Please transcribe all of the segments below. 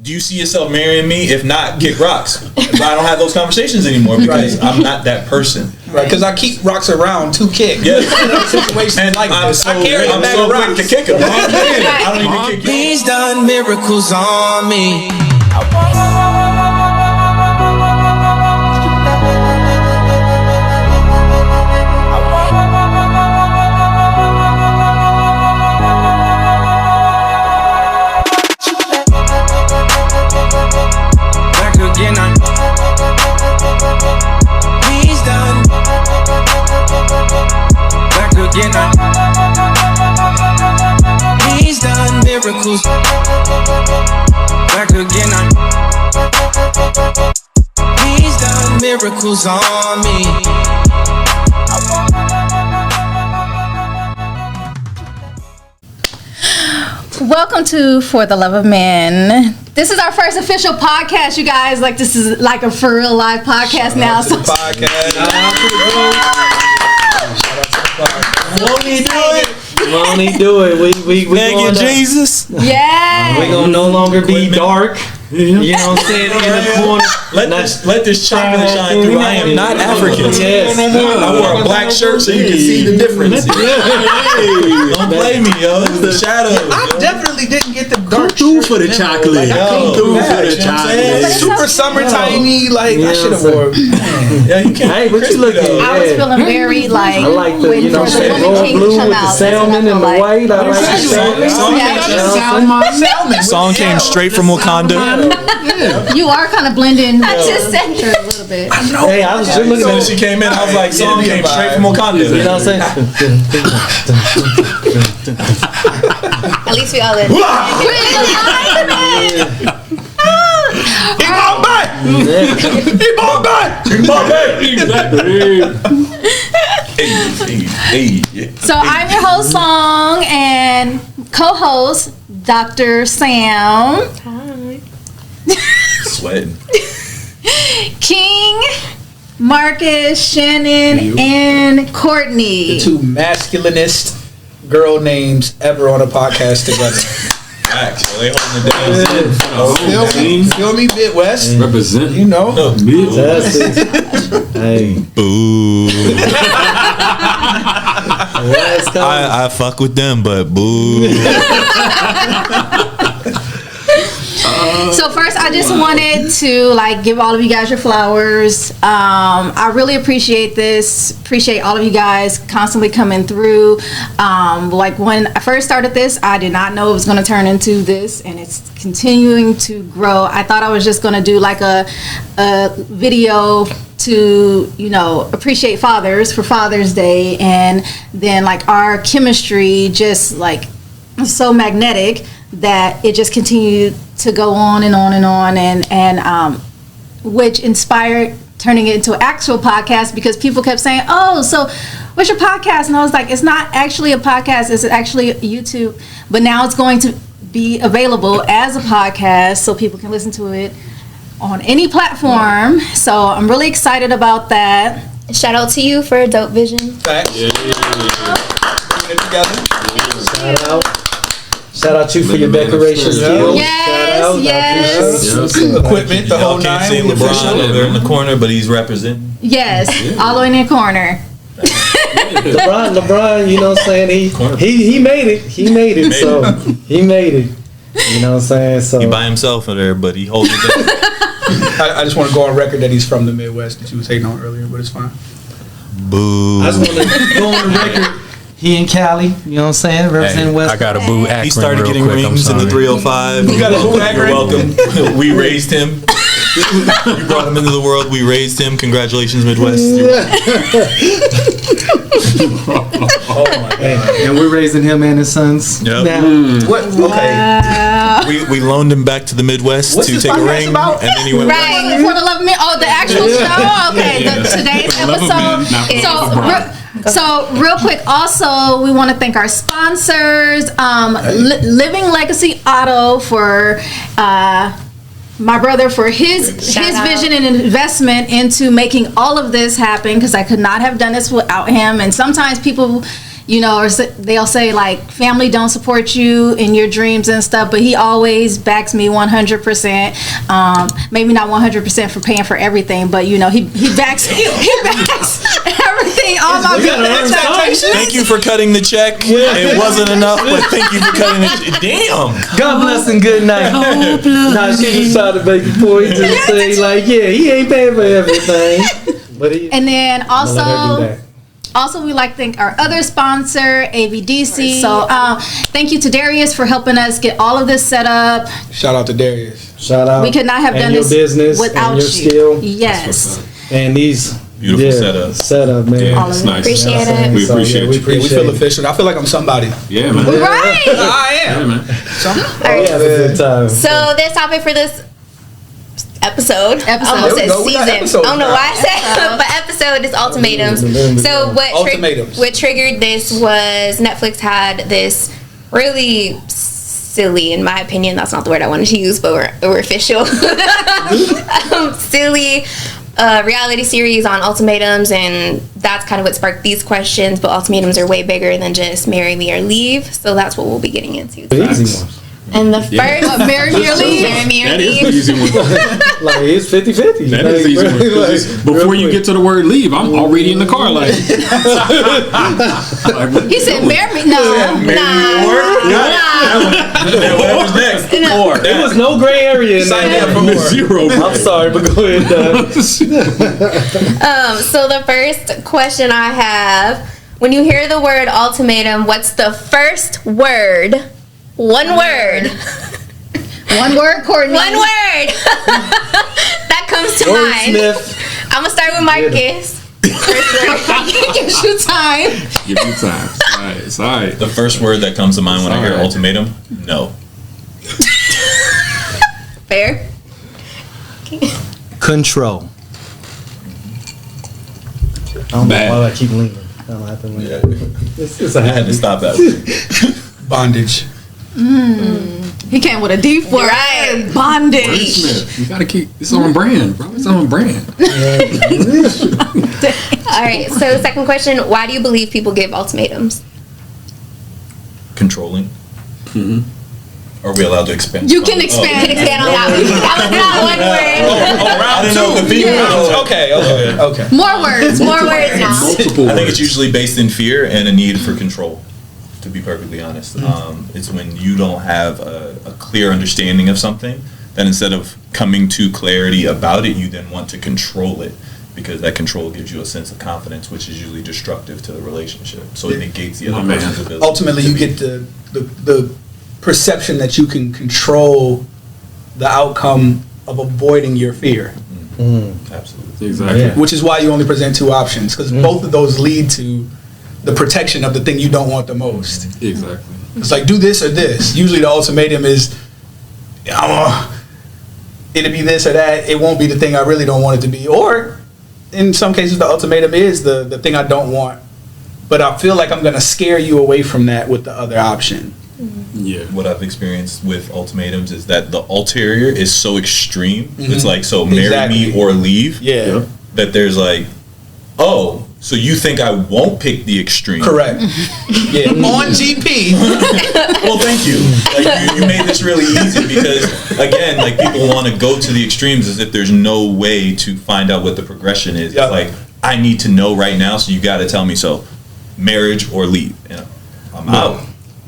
do you see yourself marrying me? If not, kick rocks. But I don't have those conversations anymore because I'm not that person. Right, because I keep rocks around to kick. Yeah. Situations And like I'm this. so, I carry I'm a bag so of quick rocks. to kick him. I don't even kick you. He's done miracles on me. Back again, he's done. Back again, he's done miracles. Back again, he's done miracles on me. Welcome to For the Love of Man. This is our first official podcast, you guys. Like, this is like a for real live podcast now. To the podcast. Shout out to the Won't he do it? Won't he do it? We Thank you, gonna, Jesus. Yeah. we gonna no longer be dark. You know what I'm saying? In the corner. Let this chocolate shine through. I am not African. Yes. I wore a black shirt so you can see the difference. Don't blame me, yo. The shadows. I definitely didn't get the dark through shirt for the memo. chocolate. Like, I Come came through through for the you know what I'm chocolate. saying? Super summertimey. Like, I should have wore. Yeah, you can't. Hey, what you looking at? I was feeling very like. I like the, waiting you know, for the royal king to blue come with the out. salmon and the white. I like the salmon. Song came straight from Wakanda. You are kind of blending. I just said a little bit. Hey, I was just looking As soon at as she came in, I was like, song came straight from Wakanda. you know what I'm saying? At least we all in. He bought back! He bought back! He bought back! Hey. So I'm your host, Song, and co-host, Dr. Sam. Sweating. King, Marcus, Shannon, and Courtney. The two masculinist girl names ever on a podcast together. Facts, yo. They holding it down. Feel me, Midwest? Represent. You know. That's it. Hey. Boo. Let's go. I fuck with them, but boo. So first, I just wanted to give all of you guys your flowers. I really appreciate this. Appreciate all of you guys constantly coming through. When I first started this, I did not know it was going to turn into this, and it's continuing to grow. I thought I was just going to do a video to appreciate fathers for Father's Day, and then our chemistry just so magnetic that it just continued to go on and on and on, and which inspired turning it into an actual podcast, because people kept saying, oh, so what's your podcast? And I was like, it's not actually a podcast, it's actually YouTube, but now it's going to be available as a podcast so people can listen to it on any platform. So I'm really excited about that. Shout out to you for Dope Vision. Facts. Putting it together. Shout out to you for your decoration skills. Yes. Equipment, the whole Y'all can't nine. see we LeBron official. over there in the corner, but he's representing. Yes, all the way in the corner. LeBron, you know what I'm saying? He made it. He made it. So he made it. You know what I'm saying? So He by himself in there, but he holds it down. I just want to go on record that he's from the Midwest that you was hating on earlier, but it's fine. Boo. I just want to go on the record. He in Cali, you know what I'm saying? Representing West. I got a boo Akron. He started real getting quick, rings in the 305. You got a boo Akron? You're welcome. We raised him. You brought him into the world. We raised him. Congratulations, Midwest. Oh my God. And we're raising him and his sons. Yep. Now, What? Okay. We loaned him back to the Midwest What's to this take a podcast ring, about? and then he went. Right, For the Love of Me. Oh, the actual show? Okay, today's episode. So real quick, also, we want to thank our sponsors, Living Legacy Auto for my brother for his vision and investment into making all of this happen, because I could not have done this without him. And sometimes people, you know, or they'll say like family don't support you in your dreams and stuff, but he always backs me 100%. Maybe not 100% for paying for everything, but you know, he backs everything. All my expectations. Thank you for cutting the check. It wasn't enough, but thank you for cutting the check. Damn. God bless and good night. Nah, she was trying to make a point to say like, yeah, he ain't paying for everything. But and then let her do that. also, we like to thank our other sponsor, AVDC. So, thank you to Darius for helping us get all of this set up. Shout out to Darius. Shout out. We could not have done your this business without and your you. skill. Yes. And these beautiful setup, man. Yeah, it's nice. Appreciate it. We appreciate you. We feel official. I feel like I'm somebody. Yeah, man. Right. I am. Yeah, man. Alright. Have a good time. So this topic for this episode. Episode. Almost There we said go. We got season. I episode don't know now. why I said but episode is ultimatums. So Ultimatums. what triggered this was Netflix had this really silly, in my opinion, that's not the word I wanted to use, but we're official. Silly reality series on ultimatums, and that's kind of what sparked these questions. But ultimatums are way bigger than just marry me or leave, so that's what we'll be getting into. The easy ones. And the first Marry me or leave. Marry me or That is the leave. easy one. Like it's 50-50. That is the easy one. 'Cause before you get to the word leave, I'm already in the car. Like, He said, marry me. No. Whatever's next. Or There was no gray area in Sign me up that. for more. zero. I'm sorry, but go ahead. So the first question I have, when you hear the word ultimatum, what's the first word? One word. One word, Courtney. One word. That comes to mind. Wordsmith. I'm gonna start with Marcus. First word. Gives you time. Give you time. It's all right. The first word that comes to mind when I hear ultimatum, no. Fair. Control. I don't Bad. know why I keep leaning. I don't have to lean. It's a I had to habit. stop that. Bondage. He came with a deep word. Right. Bondage. Wordsmith. You gotta keep. It's on brand, bro. It's on brand. All right. So second question: why do you believe people give ultimatums? Controlling. Are we allowed to expand? You can expand. Expand on that one. That was not one word. I didn't know the female. Okay. More words. More words now. Multiple I think it's words. usually based in fear and a need for control, to be perfectly honest. It's when you don't have a clear understanding of something, that instead of coming to clarity about it, you then want to control it, because that control gives you a sense of confidence, which is usually destructive to the relationship. So it negates the other My man. person's ability. Ultimately, to you be- get the perception that you can control the outcome of avoiding your fear, Absolutely. Exactly. Yeah. which is why you only present two options, because both of those lead to the protection of the thing you don't want the most. Exactly. It's like, do this or this. Usually the ultimatum is, it'll be this or that. It won't be the thing I really don't want it to be. Or, in some cases, the ultimatum is the thing I don't want. But I feel like I'm going to scare you away from that with the other option. Yeah. What I've experienced with ultimatums is that the ulterior is so extreme. It's like, so marry Exactly. me or leave. Yeah. That there's like, oh, so you think I won't pick the extreme? Correct. Yeah. On GP. Well, thank you. Like you made this really easy, because again, like people want to go to the extremes as if there's no way to find out what the progression is. Yeah. It's like, I need to know right now, so you got to tell me. So, marriage or leave. And I'm out.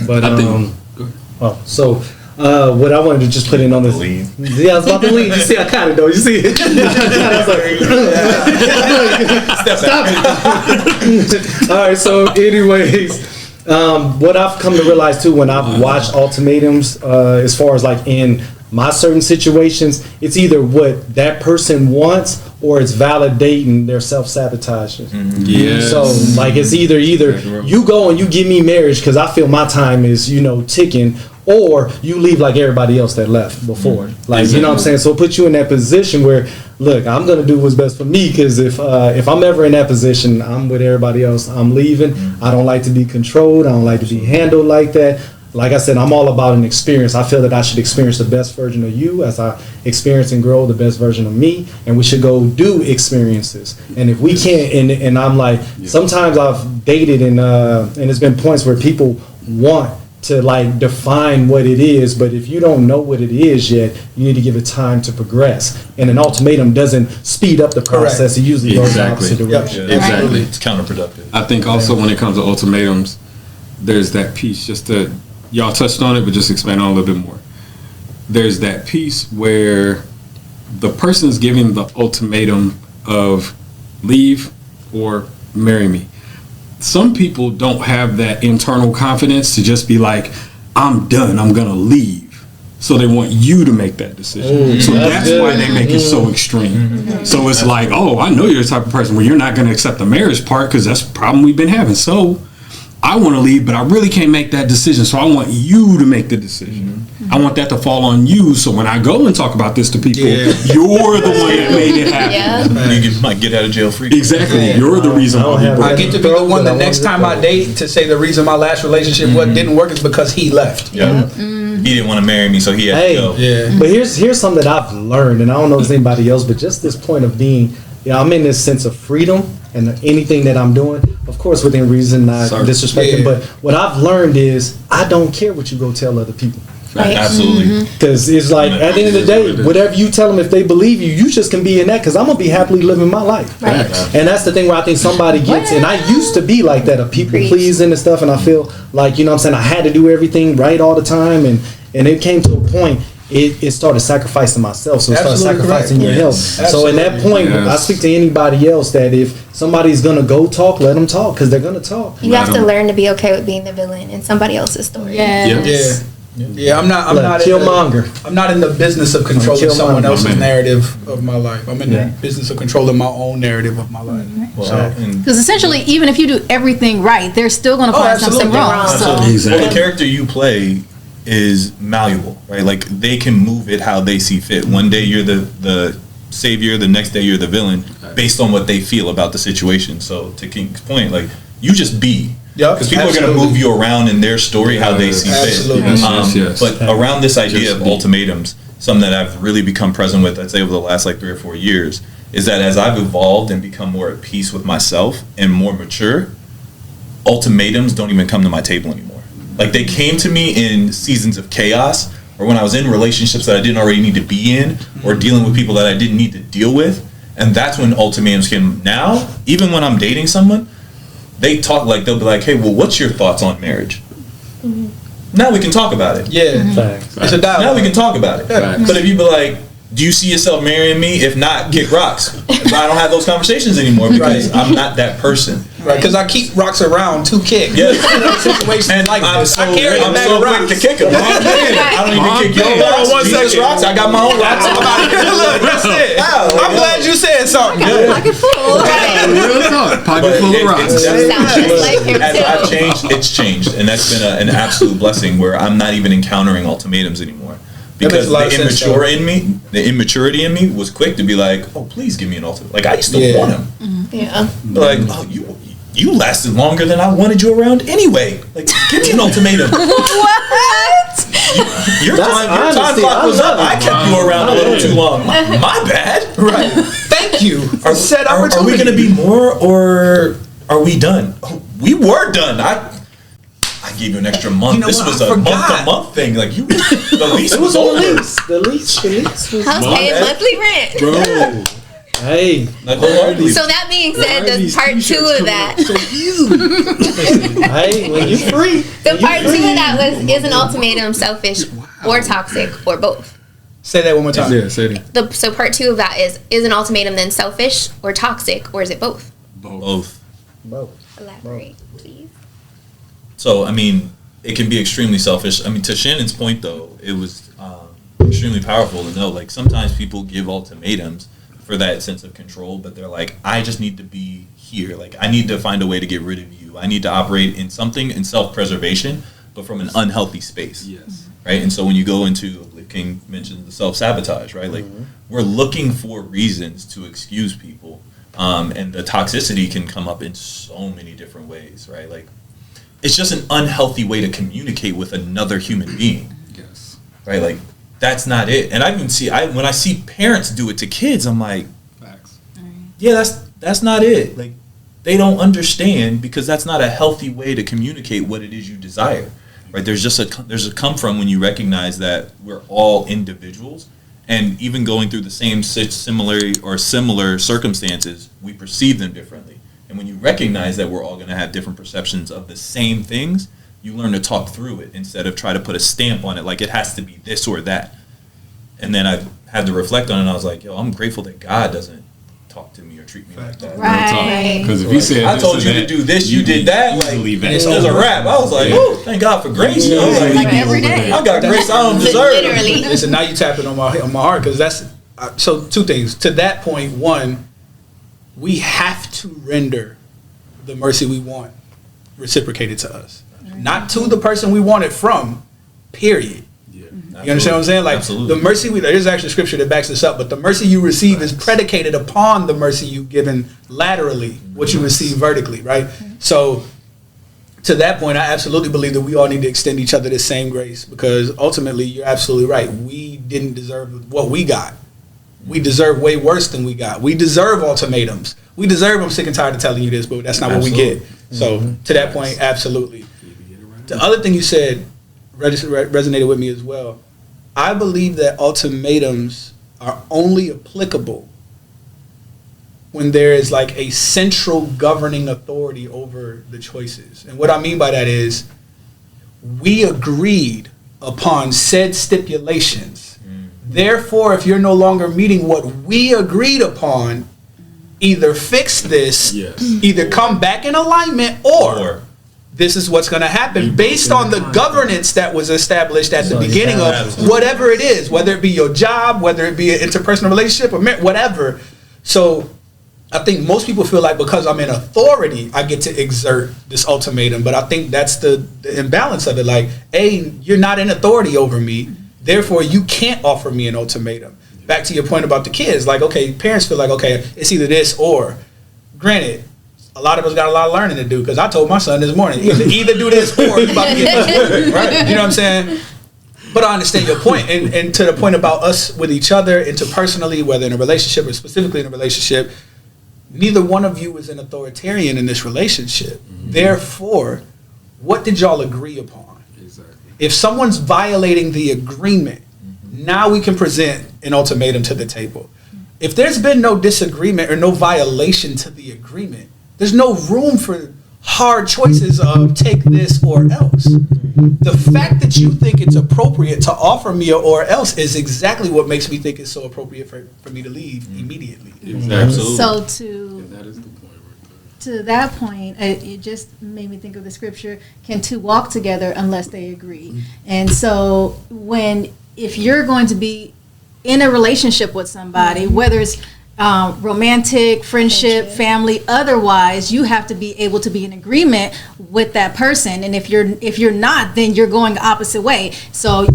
But I think. Go ahead. so what I wanted to just put in on this. Leave. Yeah, I was about to leave. You see, I kind of know. You see it. Stop it. All right. So, anyways, what I've come to realize too when I've watched ultimatums, as far as like in my certain situations, it's either what that person wants or it's validating their self-sabotage. Yeah. So like it's either you go and you give me marriage because I feel my time is ticking, or you leave like everybody else that left before. Like you know what I'm saying. So it puts you in that position where, look, I'm gonna do what's best for me, because if I'm ever in that position, I'm with everybody else. I'm leaving. I don't like to be controlled. I don't like to be handled like that. like I said, I'm all about an experience. I feel that I should experience the best version of you as I experience and grow the best version of me, and we should go do experiences. And if we can't, and I'm like, sometimes I've dated and there's been points where people want to like define what it is, but if you don't know what it is yet, you need to give it time to progress. And an ultimatum doesn't speed up the process. It usually goes the opposite direction. Exactly. It's counterproductive. I think also when it comes to ultimatums, there's that piece, just to, y'all touched on it, but just expand on it a little bit more. There's that piece where the person's giving the ultimatum of leave or marry me. Some people don't have that internal confidence to just be like, I'm done, I'm gonna leave. So they want you to make that decision. So that's why they make it so extreme. So it's like, oh, I know you're the type of person where you're not gonna accept the marriage part because that's the problem we've been having. So I want to leave, but I really can't make that decision. So I want you to make the decision. I want that to fall on you. So when I go and talk about this to people, you're the one that made it happen. You might get out of jail free. Exactly. You're the reason why. I get to be the one the next time I date to say the reason my last relationship didn't work is because he left. Yeah. He didn't want to marry me, so he had to go. Yeah. But here's something that I've learned, and I don't know if it's anybody else, but just this point of being, I'm in this sense of freedom and anything that I'm doing, of course, within reason, not disrespecting. But what I've learned is I don't care what you go tell other people. Right. Absolutely. Because it's like, at the end of the day, whatever you tell them, if they believe you, you just can be in that, because I'm going to be happily living my life. Right. And that's the thing where I think somebody gets, and I used to be like that, of people pleasing and stuff, and I feel like, you know what I'm saying, I had to do everything right all the time, and it came to a point, it started sacrificing myself, so it started sacrificing your health. So in that point, I speak to anybody else that if somebody's going to go talk, let them talk, because they're going to talk. You have to learn to be okay with being the villain in somebody else's story. Yes. Yeah, I'm not Killmonger. I'm not in the business of controlling someone else's man. narrative of my life. I'm in the business of controlling my own narrative of my life. Because essentially, even if you do everything right, they're still going to find something wrong. Absolutely. So. Well, the character you play is malleable, right? Like they can move it how they see fit. One day you're the savior, the next day you're the villain, based on what they feel about the situation. So to King's point, like you just be. Because people are going to move you around in their story how they see fit. But around this idea of ultimatums, something that I've really become present with, I'd say over the last like 3 or 4 years, is that as I've evolved and become more at peace with myself and more mature, ultimatums don't even come to my table anymore. Like they came to me in seasons of chaos, or when I was in relationships that I didn't already need to be in, or dealing with people that I didn't need to deal with. And that's when ultimatums came. Now, even when I'm dating someone, they talk like, they'll be like, hey, well, what's your thoughts on marriage? Now we can talk about it. It's a dialogue. Now we can talk about it. But if you be like, do you see yourself marrying me? If not, kick rocks. But I don't have those conversations anymore because I'm not that person. Right, because I keep rocks around to kick. Situations And like I'm this. so, I carry I'm a bag so of rocks. quick to kick them. I don't even kick your rocks. One Jesus second. rocks. I got my own rocks. Look, that's it. I'm glad you said something. Pocket full. Real talk. Pocket full of rocks. Sounds just like him As too. I've changed, it's changed, and that's been an absolute blessing where I'm not even encountering ultimatums anymore. Because the immaturity in me was quick to be like, oh, please give me an ultimatum. Like I used to want him. Yeah. Like, oh, you lasted longer than I wanted you around anyway. Like, give me an ultimatum. What? Your time clock was up. I kept you around a little too long. My bad. Right. Thank you. Are we going to be more, or are we done? Oh, we were done. I gave you an extra month. You know This what? was I a forgot. month-to-month thing. Like the lease was over. The lease was I was paying monthly rent. Bro. Hey, Like wholeheartedly. So that being said, the part 2 of that, hey, when you free. the part 2 of that was, is an ultimatum selfish or toxic or both? Say that one more time. Yeah, say it. So part 2 of that is an ultimatum then selfish or toxic, or is it both? Both. Elaborate, please. So, I mean, it can be extremely selfish. I mean, to Shannon's point, though, it was extremely powerful to know, like, sometimes people give ultimatums for that sense of control, but they're like, I just need to be here. Like, I need to find a way to get rid of you. I need to operate in something in self-preservation, but from an unhealthy space. Yes. Right? And so when you go into, like King mentioned, the self-sabotage, right? Like, we're looking for reasons to excuse people. And the toxicity can come up in so many different ways, right? Like, it's just an unhealthy way to communicate with another human being. Yes. Right? Like, that's not it. And I can see, when I see parents do it to kids, I'm like, Facts. yeah, that's not it. Like, they don't understand because that's not a healthy way to communicate what it is you desire. Right? There's a come from when you recognize that we're all individuals, and even going through the same similar circumstances, we perceive them differently. And when you recognize that we're all going to have different perceptions of the same things, you learn to talk through it instead of try to put a stamp on it like it has to be this or that. And then I had to reflect on it, and I was like, yo, I'm grateful that God doesn't talk to me or treat me like that. Right. Because if he said, I told you to do this, you did that. Like, it's a wrap. I was like, oh, thank God for grace. I was Like every day. I got grace I don't deserve. Literally. Listen, now you tapping on my heart, because that's so two things. To that point, one, we have to render the mercy we want reciprocated to us, not to the person we want it from. Period. You understand what I'm saying? Like, Absolutely. the mercy there's actually scripture that backs this up, but the mercy you receive is predicated upon the mercy you've given laterally, what you receive vertically, right? So, to that point, I absolutely believe that we all need to extend each other the same grace, because ultimately, you're absolutely right. We didn't deserve what we got. We deserve way worse than we got. We deserve ultimatums. We deserve, I'm sick and tired of telling you this, but that's not what we get. So, to that point, absolutely. The other thing you said resonated with me as well. I believe that ultimatums are only applicable when there is like a central governing authority over the choices. And what I mean by that is, we agreed upon said stipulations. Therefore, if you're no longer meeting what we agreed upon, either fix this, either come back in alignment, or this is what's going to happen based on the governance that was established at the beginning of whatever it is, whether it be your job, whether it be an interpersonal relationship, or whatever. So I think most people feel like because I'm in authority, I get to exert this ultimatum. But I think that's the imbalance of it. Like, A, you're not in authority over me. Therefore, you can't offer me an ultimatum. Back to your point about the kids. Like, okay, parents feel like, okay, it's either this or. Granted, a lot of us got a lot of learning to do, because I told my son this morning, either do this or you about to get this, right? You know what I'm saying? But I understand your point. And to the point about us with each other, interpersonally, whether in a relationship or specifically in a relationship, neither one of you is an authoritarian in this relationship. Therefore, what did y'all agree upon? Exactly. If someone's violating the agreement, now we can present an ultimatum to the table. If there's been no disagreement or no violation to the agreement, there's no room for hard choices of take this or else. The fact that you think it's appropriate to offer me a or else is exactly what makes me think it's so appropriate for me to leave immediately. Absolutely. So That is the point right to that point, it just made me think of the scripture, can two walk together unless they agree? And so if you're going to be in a relationship with somebody, whether it's romantic, friendship, family, otherwise, you have to be able to be in agreement with that person. And if you're not, then you're going the opposite way. So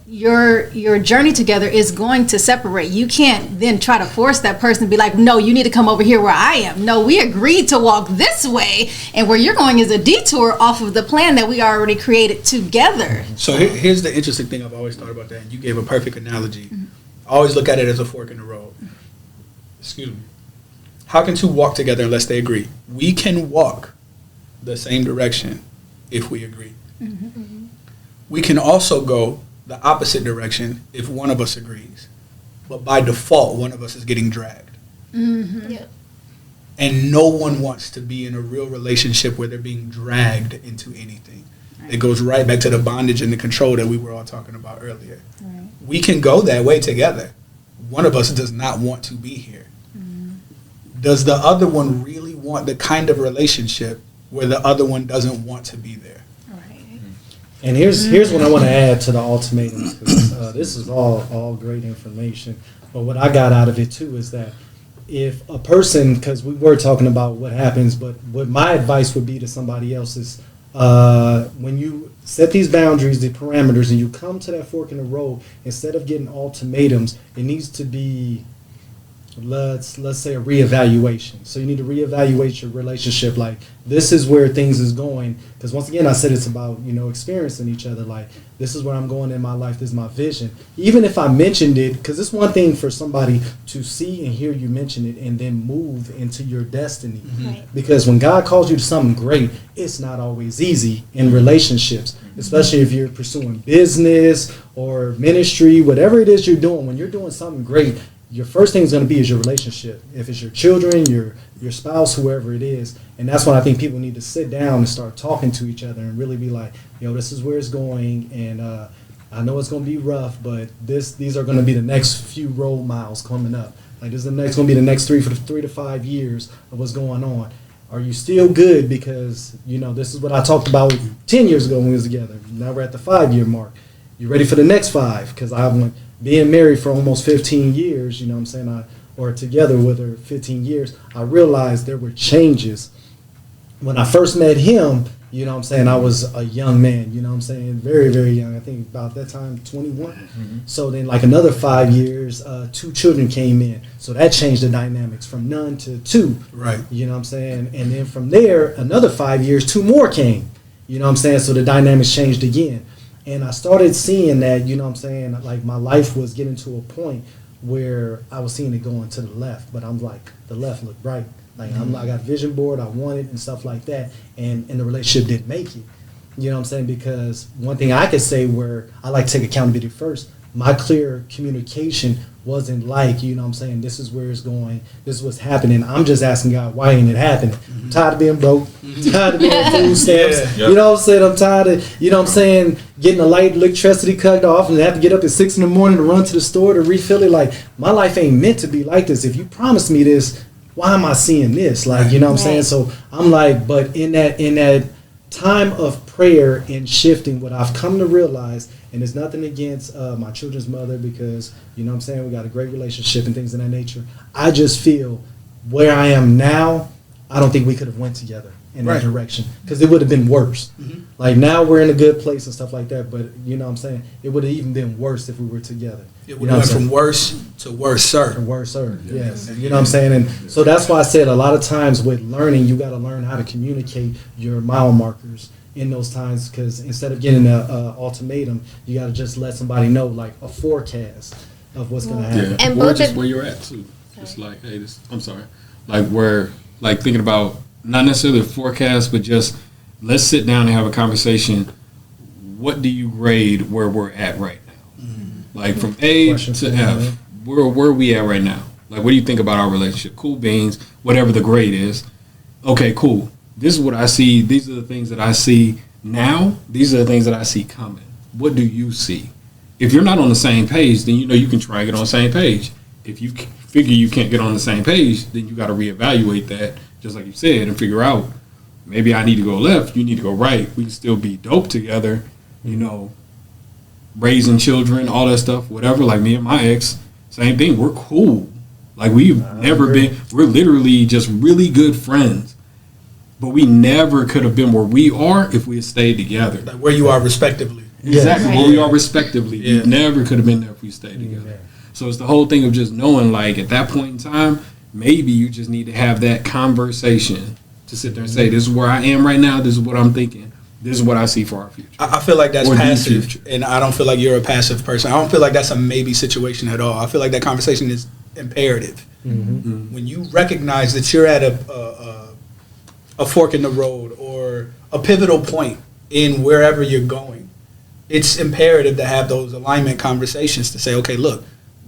your journey together is going to separate. You can't then try to force that person to be like, no, you need to come over here where I am. No, we agreed to walk this way, and where you're going is a detour off of the plan that we already created together. So here's the interesting thing I've always thought about that, and you gave a perfect analogy. I always look at it as a fork in the road. Excuse me. How can two walk together unless they agree? We can walk the same direction if we agree. We can also go the opposite direction if one of us agrees. But by default, one of us is getting dragged. Yep. And no one wants to be in a real relationship where they're being dragged into anything. It goes right back to the bondage and the control that we were all talking about earlier. Right. We can go that way together. One of us does not want to be here. Does the other one really want the kind of relationship where the other one doesn't want to be there? Right. And here's what I want to add to the ultimatums, because this is all great information. But what I got out of it too is that if a person, because we were talking about what happens, but what my advice would be to somebody else is when you set these boundaries, the parameters, and you come to that fork in the road, instead of getting ultimatums, it needs to be let's say a reevaluation. So you need to reevaluate your relationship. Like, this is where things is going. Because once again, I said it's about, experiencing each other. Like, this is where I'm going in my life. This is my vision. Even if I mentioned it, because it's one thing for somebody to see and hear you mention it and then move into your destiny. Right. Because when God calls you to something great, it's not always easy in relationships, especially if you're pursuing business or ministry, whatever it is you're doing. When you're doing something great, your first thing is going to be is your relationship. If it's your children, your spouse, whoever it is. And that's when I think people need to sit down and start talking to each other and really be like, this is where it's going. And I know it's going to be rough, but these are going to be the next few road miles coming up. Like, this is going to be the next 3 to 5 years of what's going on. Are you still good? Because, this is what I talked about 10 years ago when we was together. Now we're at the 5-year mark. You ready for the next 5? Because I went being married for almost 15 years, or together with her 15 years, I realized there were changes. When I first met him, I was a young man, very, very young. I think about that time, 21. Mm-hmm. So then like another 5 years, 2 children came in. So that changed the dynamics from none to 2. Right. And then from there, another 5 years, 2 more came. So the dynamics changed again. And I started seeing that, like my life was getting to a point where I was seeing it going to the left, but I'm like, the left looked right. Like, I got a vision board, I want it and stuff like that. And the relationship didn't make it. Because one thing I could say where I like to take accountability first, my clear communication wasn't like, this is where it's going, this is what's happening. I'm just asking God, why ain't it happening? I'm tired of being broke, tired of being on food stamps. Yeah. I'm tired of, getting the light electricity cut off and have to get up at 6 a.m. to run to the store to refill it. Like, my life ain't meant to be like this. If you promised me this, why am I seeing this? Like, So I'm like, but in that time of prayer and shifting, what I've come to realize, and it's nothing against my children's mother, because, we got a great relationship and things of that nature. I just feel where I am now, I don't think we could have went together in that direction, because it would have been worse. Mm-hmm. Like, now we're in a good place and stuff like that, but, it would have even been worse if we were together. It would have went from worse to worser. To worser, yes. And so that's why I said a lot of times with learning, you got to learn how to communicate your mile markers in those times, because instead of getting an ultimatum, you got to just let somebody know, like, a forecast of what's going to happen. Yeah. And or just where you're at, too. It's like, hey, I'm sorry. Like, where, like, thinking about not necessarily a forecast, but just let's sit down and have a conversation. What do you grade where we're at right now? Mm-hmm. Like, from A to F, where are we at right now? Like, what do you think about our relationship? Cool beans, whatever the grade is. Okay, cool. This is what I see. These are the things that I see now. These are the things that I see coming. What do you see? If you're not on the same page, then you can try and get on the same page. If you figure you can't get on the same page, then you got to reevaluate that, just like you said, and figure out, maybe I need to go left, you need to go right. We can still be dope together, raising children, all that stuff, whatever. Like me and my ex, same thing. We're cool. Like, we've never been, we're literally just really good friends. But we never could have been where we are if we had stayed together. Like where you are respectively. Exactly, where we are respectively. Yeah. We never could have been there if we stayed together. Yeah. So it's the whole thing of just knowing, like, at that point in time, maybe you just need to have that conversation to sit there and say, this is where I am right now, this is what I'm thinking, this is what I see for our future. I feel like that's passive, and I don't feel like you're a passive person. I don't feel like that's a maybe situation at all. I feel like that conversation is imperative. Mm-hmm. When you recognize that you're at a fork in the road or a pivotal point in wherever you're going, it's imperative to have those alignment conversations to say, okay, look,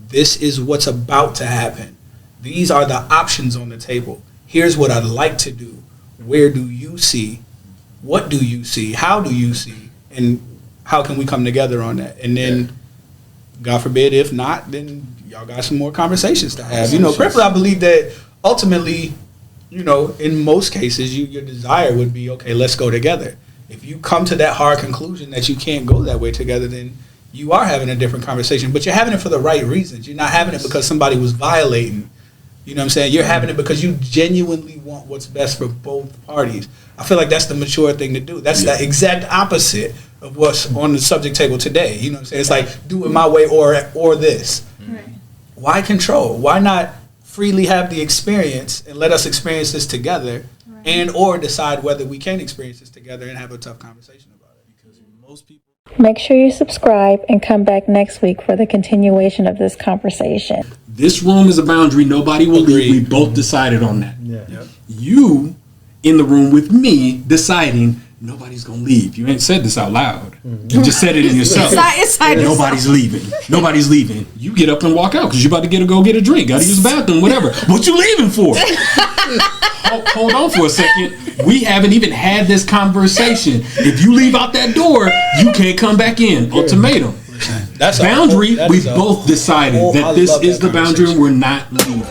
this is what's about to happen. These are the options on the table. Here's what I'd like to do. Where do you see? What do you see? How do you see? And how can we come together on that? And then, God forbid, if not, then y'all got some more conversations to have. Prayerfully, I believe that ultimately, in most cases, your desire would be, okay, let's go together. If you come to that hard conclusion that you can't go that way together, then you are having a different conversation. But you're having it for the right reasons. You're not having it because somebody was violating. You know what I'm saying? You're having it because you genuinely want what's best for both parties. I feel like that's the mature thing to do. That's the exact opposite of what's on the subject table today. It's like, do it my way or this. Right. Why control? Why not freely have the experience and let us experience this together, and or decide whether we can experience this together and have a tough conversation about it. Because most people. Make sure you subscribe and come back next week for the continuation of this conversation. This room is a boundary. Nobody will leave. We both decided on that. Yeah. Yep. You in the room with me deciding nobody's gonna leave. You ain't said this out loud. You just said it in yourself. Nobody's leaving. Nobody's leaving. You get up and walk out because you're about to go get a drink. Gotta use the bathroom, whatever. What you leaving for? Hold on for a second. We haven't even had this conversation. If you leave out that door, you can't come back in. Ultimatum. That's boundary. We both decided that this is the boundary and we're not leaving.